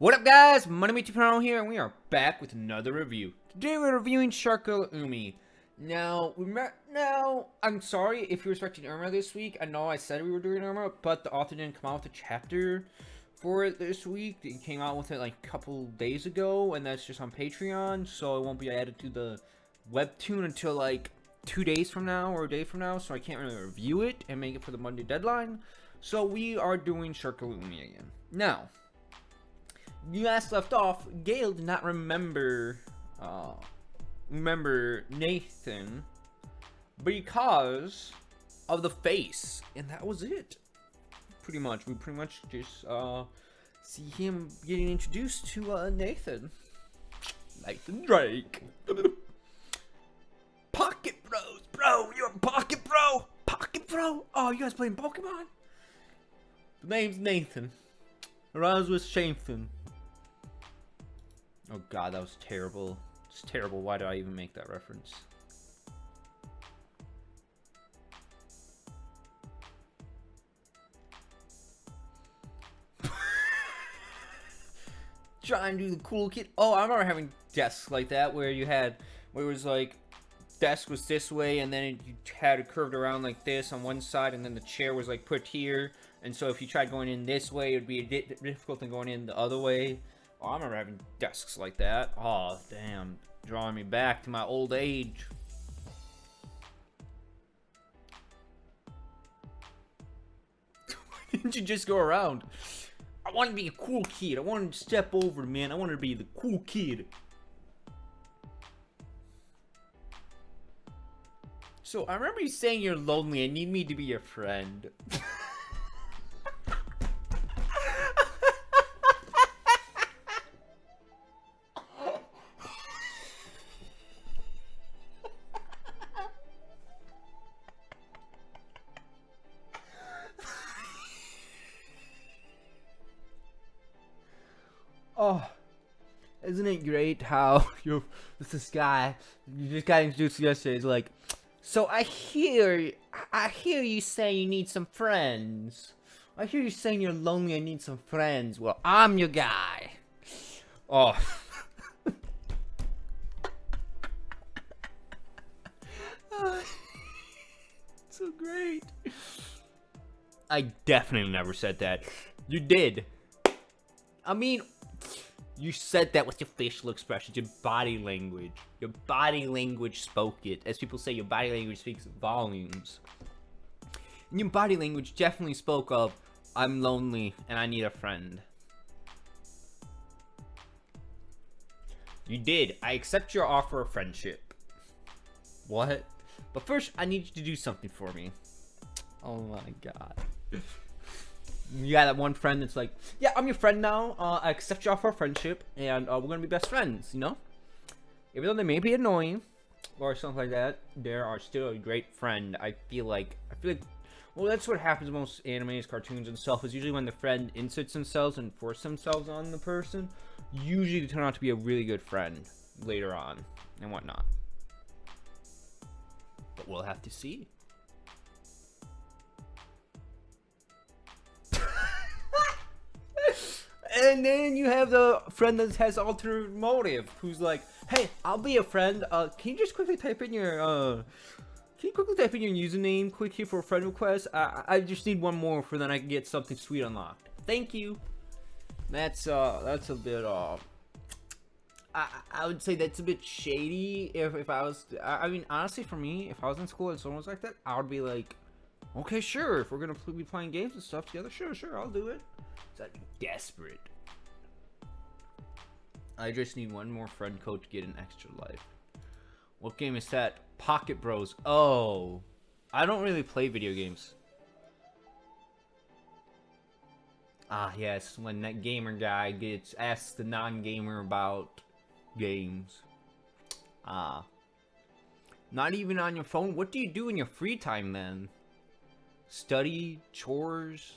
What up, guys? Money2Pro here, and we are back with another review. Today we're reviewing Girl Umi. Now, I'm sorry if you're expecting Irma this week. I know I said we were doing Irma, but the author didn't come out with a chapter for it this week. He came out with it like a couple days ago, and that's just on Patreon, so it won't be added to the webtoon until like 2 days from now or a day from now, so I can't really review it and make it for the Monday deadline. So we are doing Girl Umi again. Now, you last left off, Gail did not remember Nathan because of the face, and that was it. We pretty much just see him getting introduced to Nathan Drake. Pocket Bros, bro, you're a Pocket Bro. Oh, you guys playing Pokemon? The name's Nathan. Rhymes with Shamefin. Oh god, that was terrible. It's terrible. Why did I even make that reference? Trying to do the cool kid. Oh, I remember having desks like that where it was like, desk was this way, and then you had it curved around like this on one side, and then the chair was like put here. And so if you tried going in this way, it would be difficult than going in the other way. Oh, I remember having desks like that. Oh, damn. Drawing me back to my old age. Why didn't you just go around? I wanted to be a cool kid. I wanted to step over, man. I wanted to be the cool kid. So, I remember you saying you're lonely and need me to be your friend. Oh, isn't it great how this guy you just got introduced yesterday? Is like, so I hear you say you need some friends. I hear you saying you're lonely and need some friends. Well, I'm your guy. Oh. So great. I definitely never said that. You did. I mean, you said that with your facial expressions, your body language. Your body language spoke it. As people say, your body language speaks volumes. And your body language definitely spoke of, I'm lonely and I need a friend. You did. I accept your offer of friendship. What? But first, I need you to do something for me. Oh my god. You got that one friend that's like, yeah, I'm your friend now. I accept your offer of friendship, and we're gonna be best friends. You know, even though they may be annoying or something like that, they are still a great friend. I feel like, well, that's what happens in most animes, cartoons, and stuff. Is usually when the friend inserts themselves and force themselves on the person. Usually, they turn out to be a really good friend later on and whatnot. But we'll have to see. And then you have the friend that has alternate motive, who's like, "Hey, I'll be a friend. Can you just quickly type in your username quick here for a friend request? I just need one more for then I can get something sweet unlocked. Thank you." That's a bit I would say that's a bit shady. If I was, I mean, honestly, for me, if I was in school and someone was like that, I would be like, okay, sure. If we're gonna be playing games and stuff together, sure, I'll do it. I'd be desperate. I just need one more friend code to get an extra life. What game is that? Pocket Bros. Oh, I don't really play video games. Ah, yes, when that gamer guy asks the non-gamer about games. Ah. Not even on your phone? What do you do in your free time then? Study? Chores?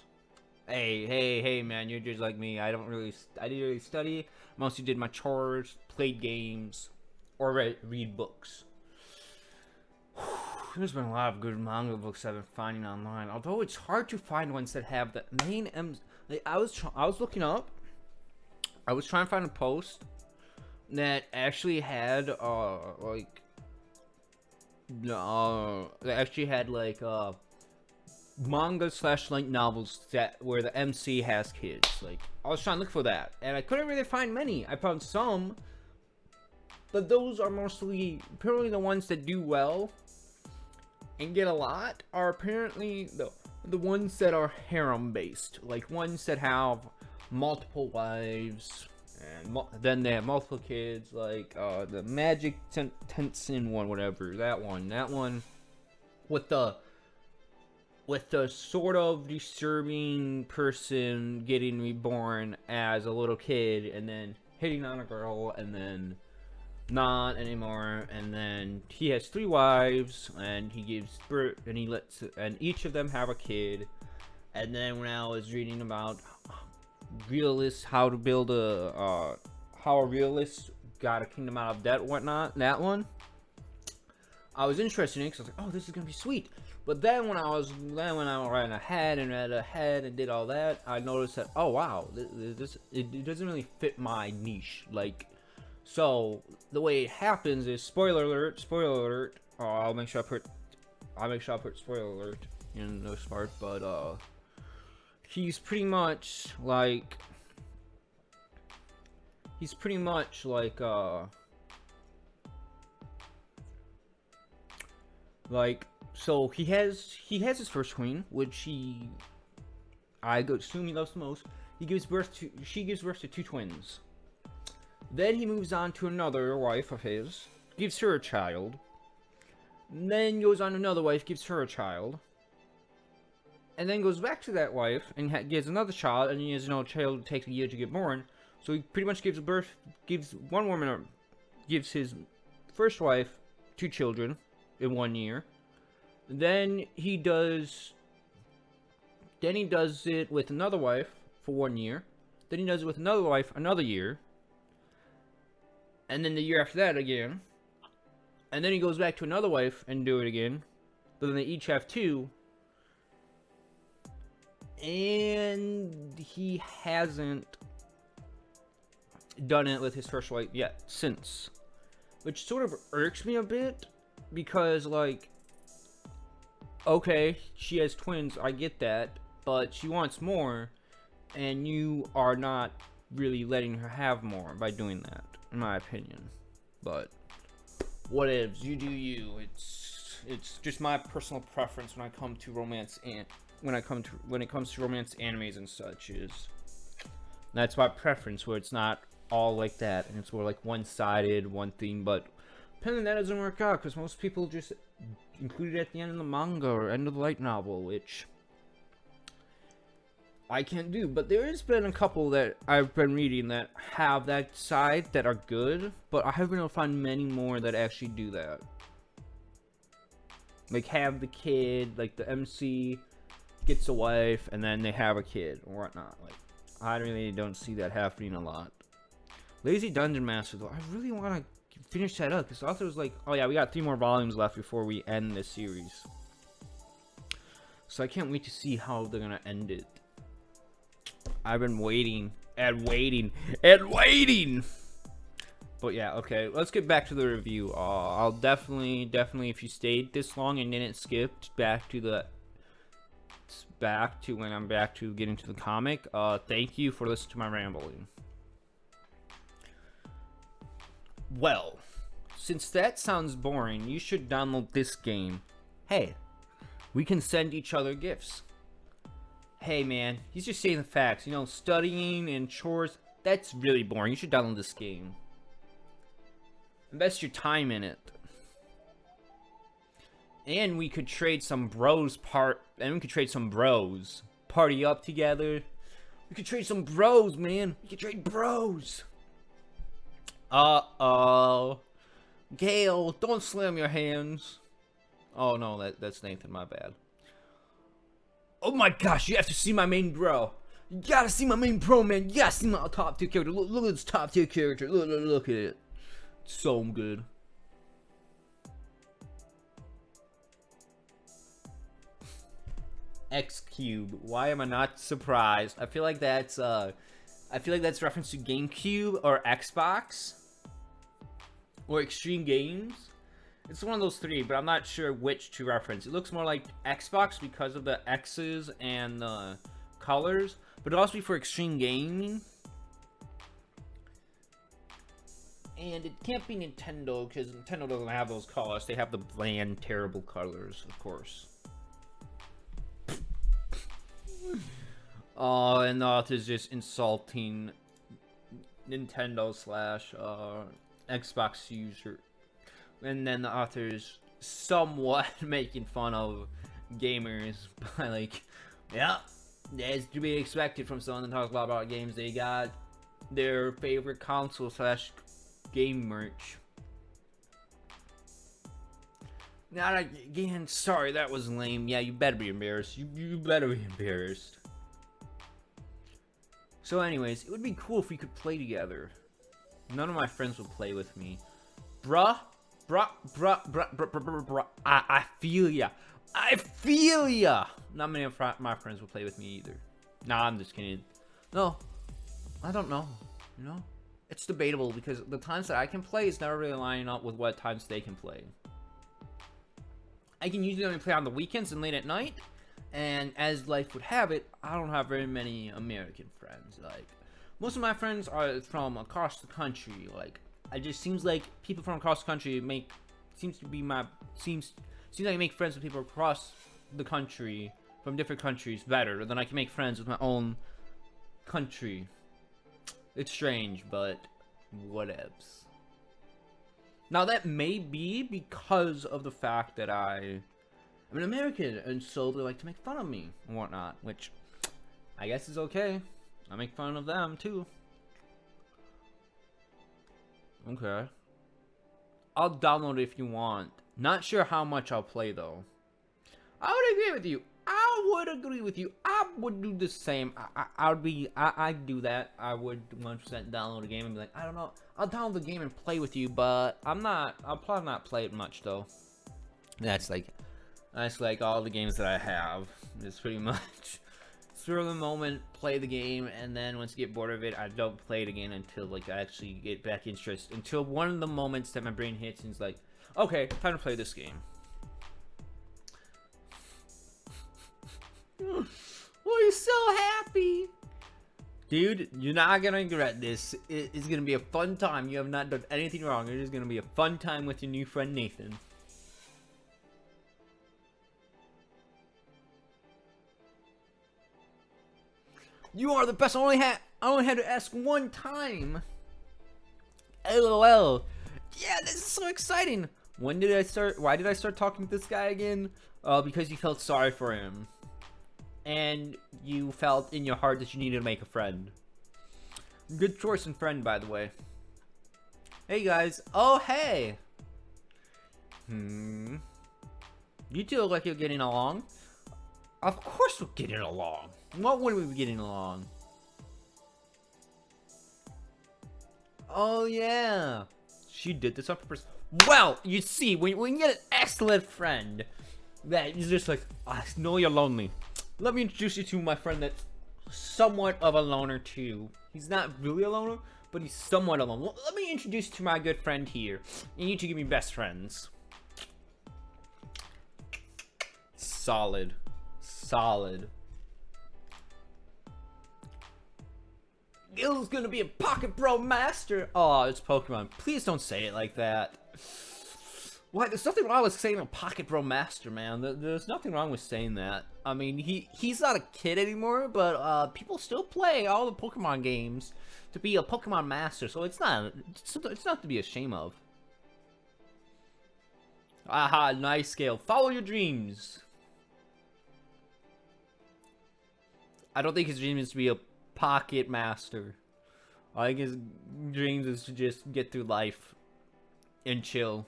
Hey, man, you're just like me. I didn't really study. Mostly did my chores, played games, or read books. There's been a lot of good manga books I've been finding online. Although it's hard to find ones that have the main like, I was looking up I was trying to find a post that actually had manga slash light novels that where the MC has kids. Like, I was trying to look for that, and I couldn't really find many. I found some, but those are mostly apparently the ones that do well and get a lot are apparently the ones that are harem based, like ones that have multiple wives and then they have multiple kids, like the Magic Tensin one, whatever, that one with the sort of disturbing person getting reborn as a little kid and then hitting on a girl and then not anymore, and then he has 3 wives and he gives birth and and each of them have a kid. And then when I was reading about how to build how a realist got a kingdom out of debt and whatnot, that one I was interested in because I was like, oh, this is gonna be sweet. But then when I ran ahead and did all that, I noticed that, oh wow, it doesn't really fit my niche. Like, so the way it happens is, spoiler alert. I'll make sure I put spoiler alert in this part. But he's pretty much like so he has his first queen, which I assume he loves the most. She gives birth to 2 twins. Then he moves on to another wife of his, gives her a child. Then goes on to another wife, gives her a child. And then goes back to that wife and gives another child, and he has no child. It takes a year to get born. So he pretty much gives his first wife 2 children in 1 year. Then he does it with another wife for 1 year. Then he does it with another wife another year. And then the year after that again. And then he goes back to another wife and do it again. But then they each have 2. And he hasn't done it with his first wife yet since. Which sort of irks me a bit. Because, like, okay, she has twins, I get that. But she wants more. And you are not really letting her have more by doing that, in my opinion. But whatevs, you do you. It's just my personal preference when I come to romance and when it comes to romance animes and such. That's my preference, where it's not all like that and it's more like one-sided, one thing. But apparently that doesn't work out because most people just include it at the end of the manga or end of the light novel, which I can't do. But there has been a couple that I've been reading that have that side that are good, but I haven't been able to find many more that actually do that. Like, have the kid, like the MC gets a wife and then they have a kid or whatnot. Like, I really don't see that happening a lot. Lazy Dungeon Master, though, I really want to finish that up because the author was like, oh yeah, we got 3 more volumes left before we end this series. So I can't wait to see how they're gonna end it. I've been waiting and waiting and waiting. But yeah, okay, let's get back to the review. I'll definitely, if you stayed this long and didn't skip back to when I'm back to getting to the comic, thank you for listening to my rambling. Well, since that sounds boring, you should download this game. Hey, we can send each other gifts. Hey man, he's just saying the facts. You know, studying and chores, that's really boring. You should download this game. Invest your time in it. And we could trade some bros party up together. We could trade some bros, man. We could trade bros. Uh-oh. Gale, don't slam your hands. Oh no, that's Nathan, my bad. Oh my gosh, you have to see my main bro. You gotta see my main bro, man. You gotta see my top tier character. Look at this top tier character. Look at it. It's so good. X Cube. Why am I not surprised? I feel like that's I feel like that's reference to GameCube or Xbox or Extreme Games. It's one of those three, but I'm not sure which to reference. It looks more like Xbox because of the X's and the colors, but it'll also be for Extreme Gaming. And it can't be Nintendo because Nintendo doesn't have those colors. They have the bland, terrible colors, of course. Oh, and the author's just insulting Nintendo slash Xbox user. And then the author's somewhat making fun of gamers by like, yeah, that's to be expected from someone that talks a lot about games. They got their favorite console slash game merch. Now again, sorry, that was lame. Yeah, you better be embarrassed. You better be embarrassed. So anyways, it would be cool if we could play together. None of my friends would play with me. Bruh. I feel ya. I feel ya. Not many of my friends will play with me either. Nah, I'm just kidding. No, I don't know. You know? It's debatable because the times that I can play is never really lining up with what times they can play. I can usually only play on the weekends and late at night. And as life would have it, I don't have very many American friends. Like, most of my friends are from across the country. Like, it just seems like people from across the country seems like I make friends with people across the country from different countries better than I can make friends with my own country. It's strange, but whatevs. Now that may be because of the fact that I'm an American, and so they like to make fun of me and whatnot, which I guess is okay. I make fun of them too. Okay. I'll download it if you want. Not sure how much I'll play though. I would agree with you. I would do the same. I'd do that. I would 100% download a game and be like, I don't know. I'll download the game and play with you, but I'll probably not play it much though. That's like all the games that I have. It's pretty much through the moment, play the game, and then once you get bored of it, I don't play it again until like I actually get back interest. Until one of the moments that my brain hits and it's like, okay, time to play this game. Oh, you're so happy. Dude, you're not gonna regret this. It's gonna be a fun time. You have not done anything wrong. It is gonna be a fun time with your new friend Nathan. You are the best. I only had to ask one time. LOL. Yeah, this is so exciting. Why did I start talking to this guy again? Because you felt sorry for him. And you felt in your heart that you needed to make a friend. Good choice in friend, by the way. Hey guys. Oh, hey. You two look like you're getting along. Of course we're getting along. What would we be getting along? Oh yeah. She did this on purpose. Well, you see, when you get an excellent friend that is just like, I know you're lonely. Let me introduce you to my friend that's somewhat of a loner too. He's not really a loner, but he's somewhat alone. Well, let me introduce you to my good friend here. And you two can be best friends. Solid. Solid. Gil's gonna be a Pocket Bro Master. Oh, it's Pokemon. Please don't say it like that. Why? There's nothing wrong with saying a Pocket Bro Master, man. There's nothing wrong with saying that. I mean, he's not a kid anymore, but people still play all the Pokemon games to be a Pokemon Master, so it's not to be ashamed of. Aha, nice scale. Follow your dreams. I don't think his dream is to be a Pocket Master. I think his dreams is to just get through life and chill.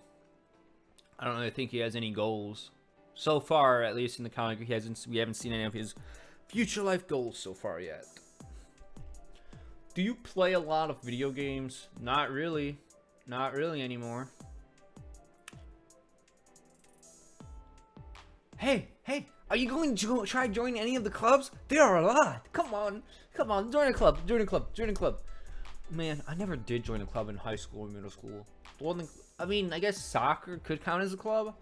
I don't really think he has any goals. So far, at least in the comic, we haven't seen any of his future life goals so far yet. Do you play a lot of video games? Not really. Not really anymore. Hey, are you going to try joining any of the clubs? There are a lot. Come on, join a club, join a club. Man, I never did join a club in high school or middle school. I mean, I guess soccer could count as a club,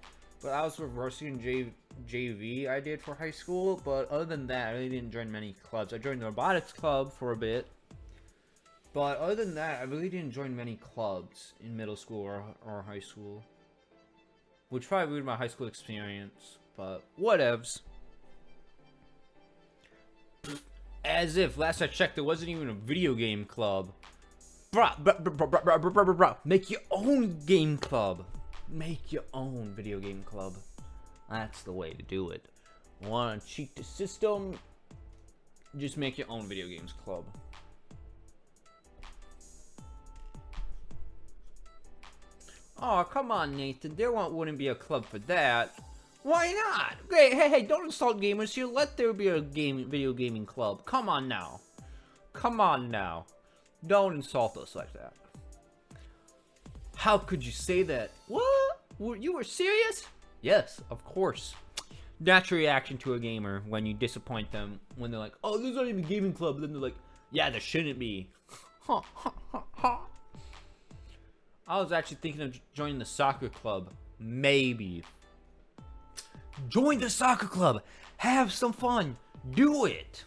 but I was for varsity and JV I did for high school. But other than that, I really didn't join many clubs. I joined the robotics club for a bit. But other than that, I really didn't join many clubs in middle school or high school. Which probably ruined my high school experience, but whatevs. As if, last I checked, there wasn't even a video game club. Bruh. Make your own game club. Make your own video game club. That's the way to do it. Want to cheat the system? Just make your own video games club. Oh, come on, Nathan. There wouldn't be a club for that. Why not? Hey, don't insult gamers here. Let there be a video gaming club. Come on now. Don't insult us like that. How could you say that? What? You were serious? Yes, of course. Natural reaction to a gamer when you disappoint them. When they're like, oh, there's not even a gaming club. Then they're like, yeah, there shouldn't be. I was actually thinking of joining the soccer club. Maybe. Join the soccer club. Have some fun. Do it.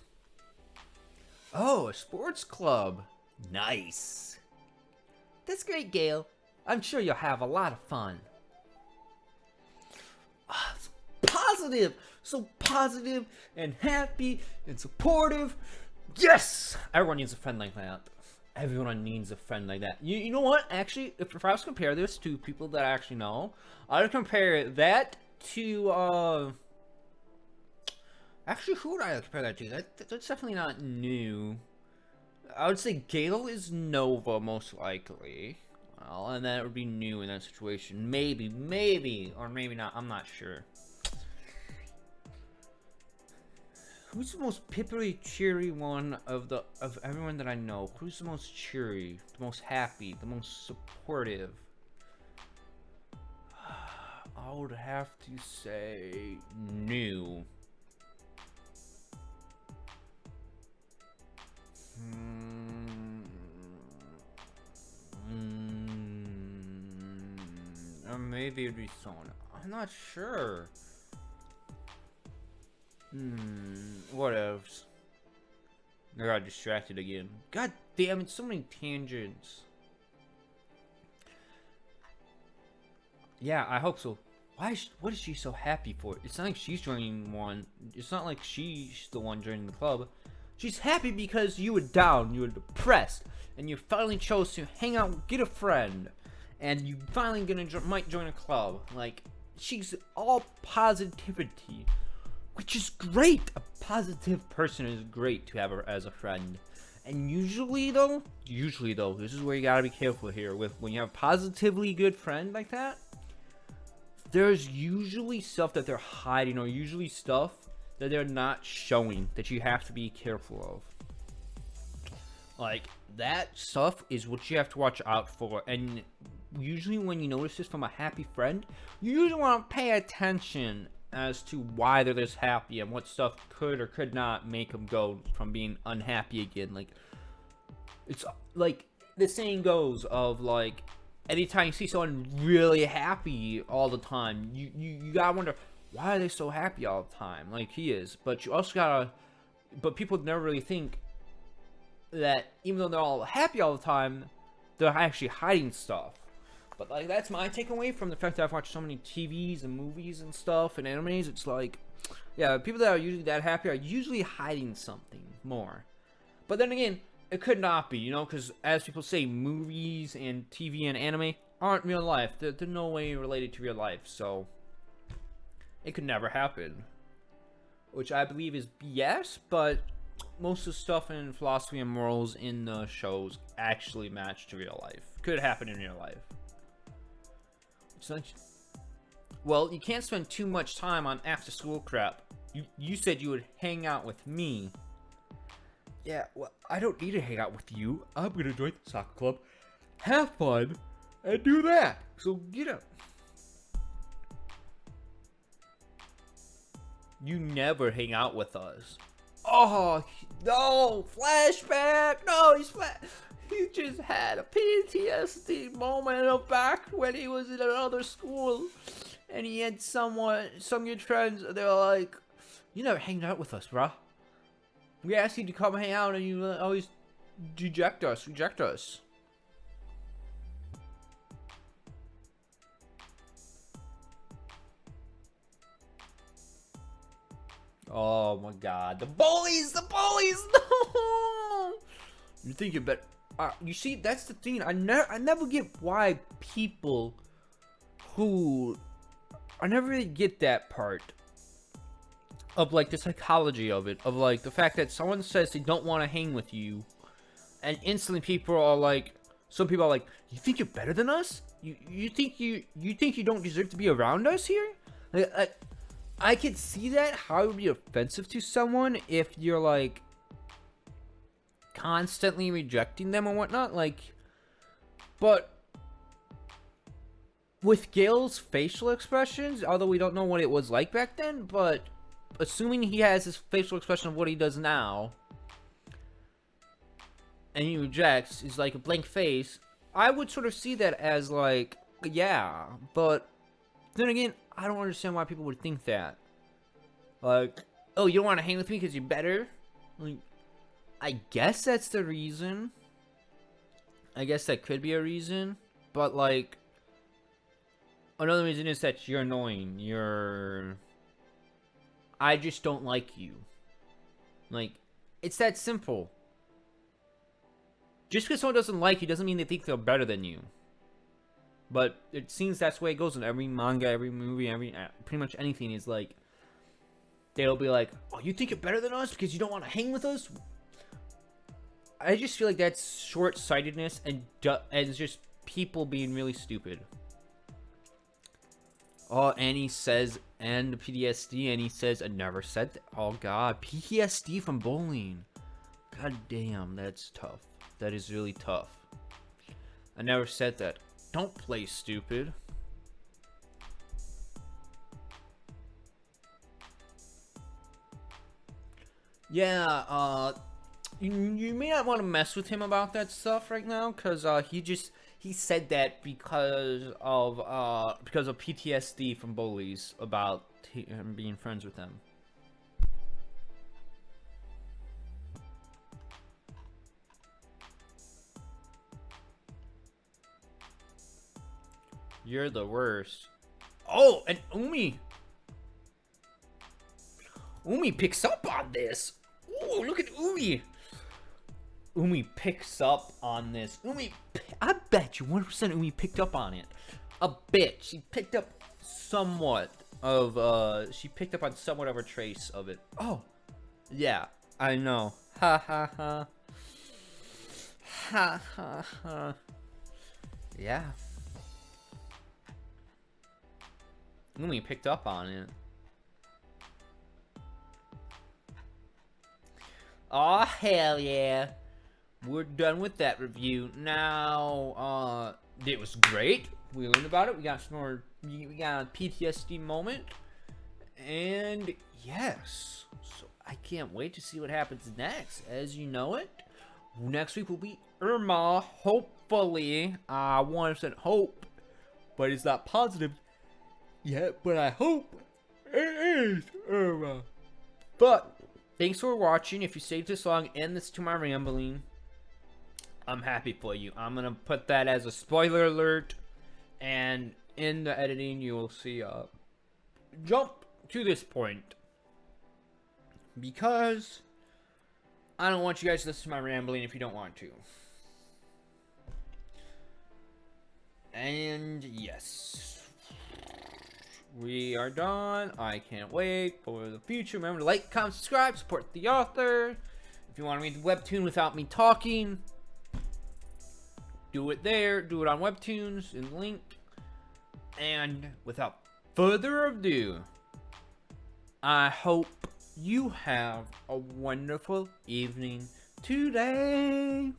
Oh, a sports club. Nice. That's great, Gale. I'm sure you'll have a lot of fun. Positive. So positive and happy and supportive. Yes! Everyone needs a friend like that. Everyone needs a friend like that. You know what? Actually, if I was to compare this to people that I actually know, I would compare that to, actually, who would I compare that to? That's definitely not new. I would say Gale is Nova, most likely. Well, and that would be new in that situation. Maybe, or maybe not. I'm not sure. Who's the most pippery, cheery one of everyone that I know? Who's the most cheery, the most happy, the most supportive? I would have to say new. Or maybe it'd be someone. I'm not sure. What else? I got distracted again. God damn it, so many tangents. Yeah, I hope so. What is she so happy for? It's not like she's joining one. It's not like she's the one joining the club. She's happy because you were down, you were depressed, and you finally chose to hang out, get a friend, and you finally might join a club. Like, she's all positivity. Which is great. A positive person is great to have her as a friend. And usually though, this is where you gotta be careful here with when you have a positively good friend like that. There's usually stuff that they're hiding, or usually stuff that they're not showing that you have to be careful of. Like, that stuff is what you have to watch out for. And usually when you notice this from a happy friend, you usually want to pay attention as to why they're this happy and what stuff could or could not make them go from being unhappy again. Like, it's like the saying goes of, like, anytime you see someone really happy all the time, you gotta wonder, why are they so happy all the time? Like he is. But you also gotta, but people never really think that even though they're all happy all the time, they're actually hiding stuff. But, like, that's my takeaway from the fact that I've watched so many TVs and movies and stuff and animes. It's like, yeah, people that are usually that happy are usually hiding something more. But then again, it could not be, you know, because as people say, movies and TV and anime aren't real life. They're no way related to real life, so it could never happen. Which I believe is BS, but most of the stuff in philosophy and morals in the shows actually match to real life. Could happen in real life. Well, you can't spend too much time on after school crap. You said you would hang out with me. Yeah, well, I don't need to hang out with you. I'm gonna join the soccer club, have fun, and do that. So get up. You never hang out with us. Oh, no. Flashback. No, he just had a PTSD moment of back when he was in another school. And he had some good friends. They were like, you never hanged out with us, bruh. We asked you to come hang out and you always reject us. Oh my god, the bullies! No! You think you're better? You see, that's the thing. I never get why people who I never really get that part of like the psychology of it, of like the fact that someone says they don't want to hang with you, and instantly people are like, some people are like, you think you're better than us? You think you don't deserve to be around us here? Like, I could see that, how it would be offensive to someone if you're like constantly rejecting them and whatnot, like, but with Gale's facial expressions, although we don't know what it was like back then, but assuming he has his facial expression of what he does now, and he rejects, is like a blank face, I would sort of see that as like, yeah, but then again, I don't understand why people would think that. Like, oh, you don't want to hang with me because you're better? Like, I guess that's the reason. I guess that could be a reason. But, like, another reason is that you're annoying. I just don't like you. Like, it's that simple. Just because someone doesn't like you doesn't mean they think they're better than you. But it seems that's the way it goes in every manga, every movie, pretty much anything. Is like, they'll be like, oh, you think you're better than us because you don't want to hang with us? I just feel like that's short-sightedness and it's just people being really stupid. Oh, and he says, and PTSD, and he says, I never said that. Oh, God. PTSD from bullying. God damn, that's tough. That is really tough. I never said that. Don't play stupid. Yeah, you may not want to mess with him about that stuff right now, because he said that because of PTSD from bullies about him being friends with them. You're the worst. Oh, and Umi picks up on this. Ooh, look at Umi. Umi picks up on this. I bet you 100% Umi picked up on it. A bit. She picked up somewhat of, she picked up on somewhat of a trace of it. Oh, yeah, I know. Ha ha ha. Ha ha ha. Yeah. Umi picked up on it. Aw, hell yeah. We're done with that review. Now, it was great. We learned about it. We got some more, we got a PTSD moment. And, yes. So, I can't wait to see what happens next. As you know it, next week will be Irma. Hopefully. I 100% hope. But it's not positive yet. But I hope it is Irma. But, thanks for watching. If you stayed this long and this to my rambling, I'm happy for you. I'm going to put that as a spoiler alert. And in the editing, you will see a jump to this point. Because I don't want you guys to listen to my rambling if you don't want to. And yes. We are done. I can't wait for the future. Remember to like, comment, subscribe, support the author. If you want to read the webtoon without me talking, do it there. Do it on Webtoons in the link. And without further ado, I hope you have a wonderful evening today.